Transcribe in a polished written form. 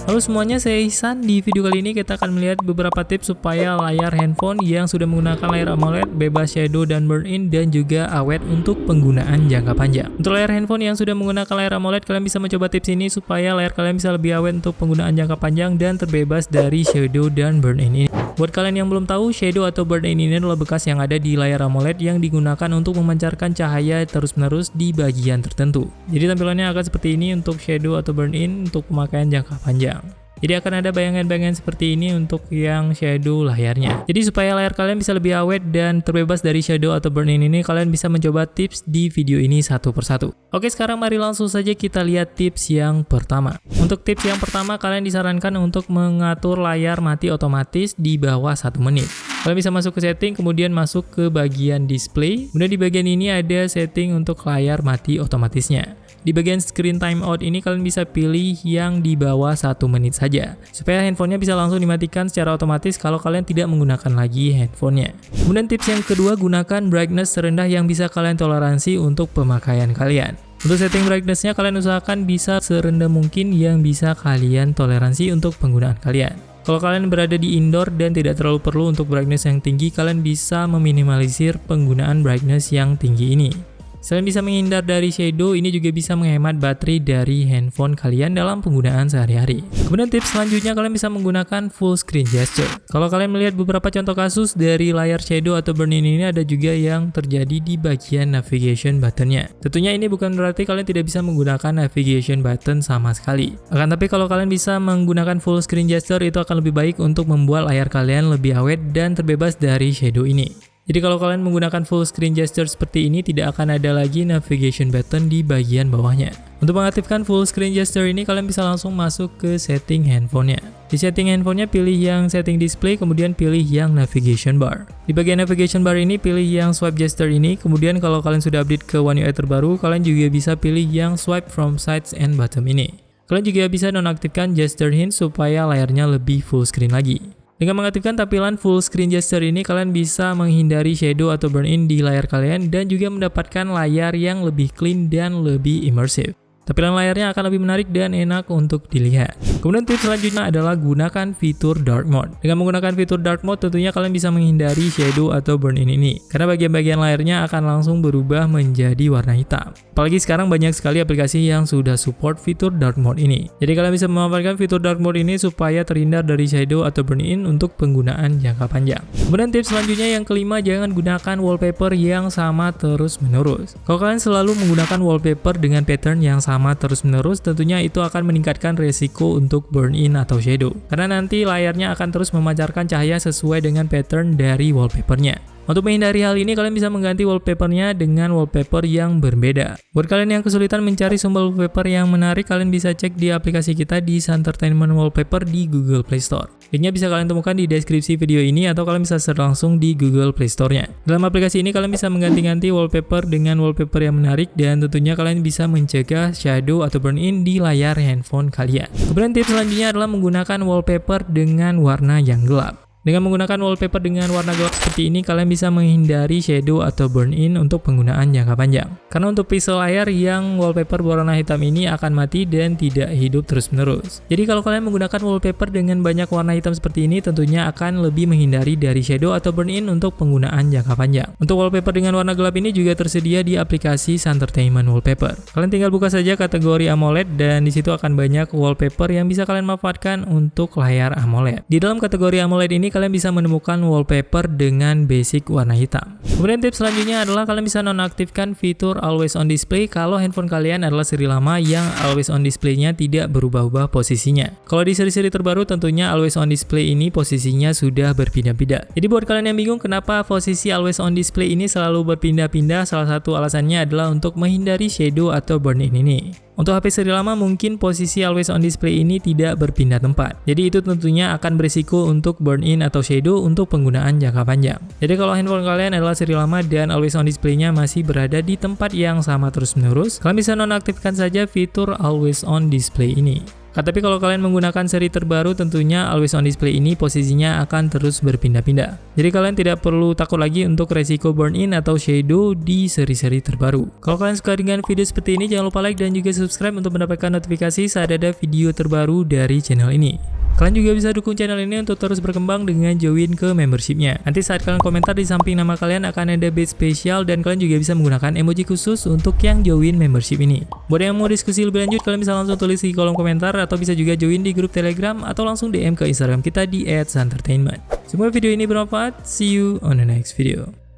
Halo semuanya, saya Ihsan. Di video kali ini kita akan melihat beberapa tips supaya layar handphone yang sudah menggunakan layar AMOLED bebas shadow dan burn-in dan juga awet untuk penggunaan jangka panjang. Untuk layar handphone yang sudah menggunakan layar AMOLED, kalian bisa mencoba tips ini supaya layar kalian bisa lebih awet untuk penggunaan jangka panjang dan terbebas dari shadow dan burn-in ini. Buat kalian yang belum tahu, shadow atau burn-in ini adalah bekas yang ada di layar AMOLED yang digunakan untuk memancarkan cahaya terus-menerus di bagian tertentu. Jadi tampilannya akan seperti ini untuk shadow atau burn-in untuk pemakaian jangka panjang. Jadi akan ada bayangan-bayangan seperti ini untuk yang shadow layarnya. Jadi supaya layar kalian bisa lebih awet dan terbebas dari shadow atau burn-in ini, kalian bisa mencoba tips di video ini satu persatu. Oke, sekarang mari langsung saja kita lihat tips yang pertama. Untuk tips yang pertama, kalian disarankan untuk mengatur layar mati otomatis di bawah 1 menit. Kalian bisa masuk ke setting, kemudian masuk ke bagian display. Kemudian di bagian ini ada setting untuk layar mati otomatisnya. Di bagian screen timeout ini kalian bisa pilih yang di bawah 1 menit saja, supaya handphonenya bisa langsung dimatikan secara otomatis kalau kalian tidak menggunakan lagi handphonenya. Kemudian tips yang kedua, gunakan brightness terendah yang bisa kalian toleransi untuk pemakaian kalian. Untuk setting brightness-nya, kalian usahakan bisa serendah mungkin yang bisa kalian toleransi untuk penggunaan kalian. Kalau kalian berada di indoor dan tidak terlalu perlu untuk brightness yang tinggi, kalian bisa meminimalisir penggunaan brightness yang tinggi ini. Selain bisa menghindar dari shadow, ini juga bisa menghemat baterai dari handphone kalian dalam penggunaan sehari-hari. Kemudian tips selanjutnya, kalian bisa menggunakan full screen gesture. Kalau kalian melihat beberapa contoh kasus dari layar shadow atau burn-in ini, ada juga yang terjadi di bagian navigation buttonnya. Tentunya ini bukan berarti kalian tidak bisa menggunakan navigation button sama sekali. Akan tapi kalau kalian bisa menggunakan full screen gesture, itu akan lebih baik untuk membuat layar kalian lebih awet dan terbebas dari shadow ini. Jadi kalau kalian menggunakan full screen gesture seperti ini, tidak akan ada lagi navigation button di bagian bawahnya. Untuk mengaktifkan full screen gesture ini, kalian bisa langsung masuk ke setting handphonenya. Di setting handphonenya, pilih yang setting display, kemudian pilih yang navigation bar. Di bagian navigation bar ini, pilih yang swipe gesture ini. Kemudian kalau kalian sudah update ke One UI terbaru, kalian juga bisa pilih yang swipe from sides and bottom ini. Kalian juga bisa nonaktifkan gesture hint supaya layarnya lebih full screen lagi. Dengan mengaktifkan tampilan full screen gesture ini, kalian bisa menghindari shadow atau burn-in di layar kalian dan juga mendapatkan layar yang lebih clean dan lebih immersive. Tampilan layarnya akan lebih menarik dan enak untuk dilihat. Kemudian tips selanjutnya adalah gunakan fitur dark mode. Dengan menggunakan fitur dark mode, tentunya kalian bisa menghindari shadow atau burn-in ini, karena bagian-bagian layarnya akan langsung berubah menjadi warna hitam. Apalagi sekarang banyak sekali aplikasi yang sudah support fitur dark mode ini. Jadi kalian bisa memanfaatkan fitur dark mode ini supaya terhindar dari shadow atau burn-in untuk penggunaan jangka panjang. Kemudian tips selanjutnya yang kelima, jangan gunakan wallpaper yang sama terus-menerus. Kalau kalian selalu menggunakan wallpaper dengan pattern yang sama terus-menerus, tentunya itu akan meningkatkan resiko untuk burn-in atau shadow, karena nanti layarnya akan terus memancarkan cahaya sesuai dengan pattern dari wallpapernya. Untuk menghindari hal ini, kalian bisa mengganti wallpapernya dengan wallpaper yang berbeda. Buat kalian yang kesulitan mencari sumber wallpaper yang menarik, kalian bisa cek di aplikasi kita di Entertainment Wallpaper di Google Play Store. Linknya bisa kalian temukan di deskripsi video ini, atau kalian bisa search langsung di Google Play Store-nya. Dalam aplikasi ini, kalian bisa mengganti-ganti wallpaper dengan wallpaper yang menarik, dan tentunya kalian bisa mencegah shadow atau burn-in di layar handphone kalian. Kemudian tips selanjutnya adalah menggunakan wallpaper dengan warna yang gelap. Dengan menggunakan wallpaper dengan warna gelap seperti ini, kalian bisa menghindari shadow atau burn-in untuk penggunaan jangka panjang. Karena untuk pixel layar yang wallpaper berwarna hitam ini akan mati dan tidak hidup terus-menerus. Jadi kalau kalian menggunakan wallpaper dengan banyak warna hitam seperti ini, tentunya akan lebih menghindari dari shadow atau burn-in untuk penggunaan jangka panjang. Untuk wallpaper dengan warna gelap ini juga tersedia di aplikasi Entertainment Wallpaper. Kalian tinggal buka saja kategori AMOLED dan di situ akan banyak wallpaper yang bisa kalian manfaatkan untuk layar AMOLED. Di dalam kategori AMOLED ini, kalian bisa menemukan wallpaper dengan basic warna hitam. Kemudian tips selanjutnya adalah kalian bisa nonaktifkan fitur always on display kalau handphone kalian adalah seri lama yang always on display-nya tidak berubah-ubah posisinya. Kalau di seri-seri terbaru, tentunya always on display ini posisinya sudah berpindah-pindah. Jadi buat kalian yang bingung kenapa posisi always on display ini selalu berpindah-pindah, salah satu alasannya adalah untuk menghindari shadow atau burn-in ini. Untuk HP seri lama, mungkin posisi always on display ini tidak berpindah tempat. Jadi itu tentunya akan berisiko untuk burn-in atau shadow untuk penggunaan jangka panjang. Jadi kalau handphone kalian adalah seri lama dan always on display-nya masih berada di tempat yang sama terus-menerus, kalian bisa nonaktifkan saja fitur always on display ini. Tapi kalau kalian menggunakan seri terbaru, tentunya always on display ini posisinya akan terus berpindah-pindah. Jadi kalian tidak perlu takut lagi untuk resiko burn in atau shadow di seri-seri terbaru. Kalau kalian suka dengan video seperti ini, jangan lupa like dan juga subscribe untuk mendapatkan notifikasi saat ada video terbaru dari channel ini. Kalian juga bisa dukung channel ini untuk terus berkembang dengan join ke membershipnya. Nanti saat kalian komentar di samping nama kalian akan ada badge spesial dan kalian juga bisa menggunakan emoji khusus untuk yang join membership ini. Buat yang mau diskusi lebih lanjut, kalian bisa langsung tulis di kolom komentar atau bisa juga join di grup Telegram atau langsung DM ke Instagram kita di @santertainment. Semoga video ini bermanfaat. See you on the next video.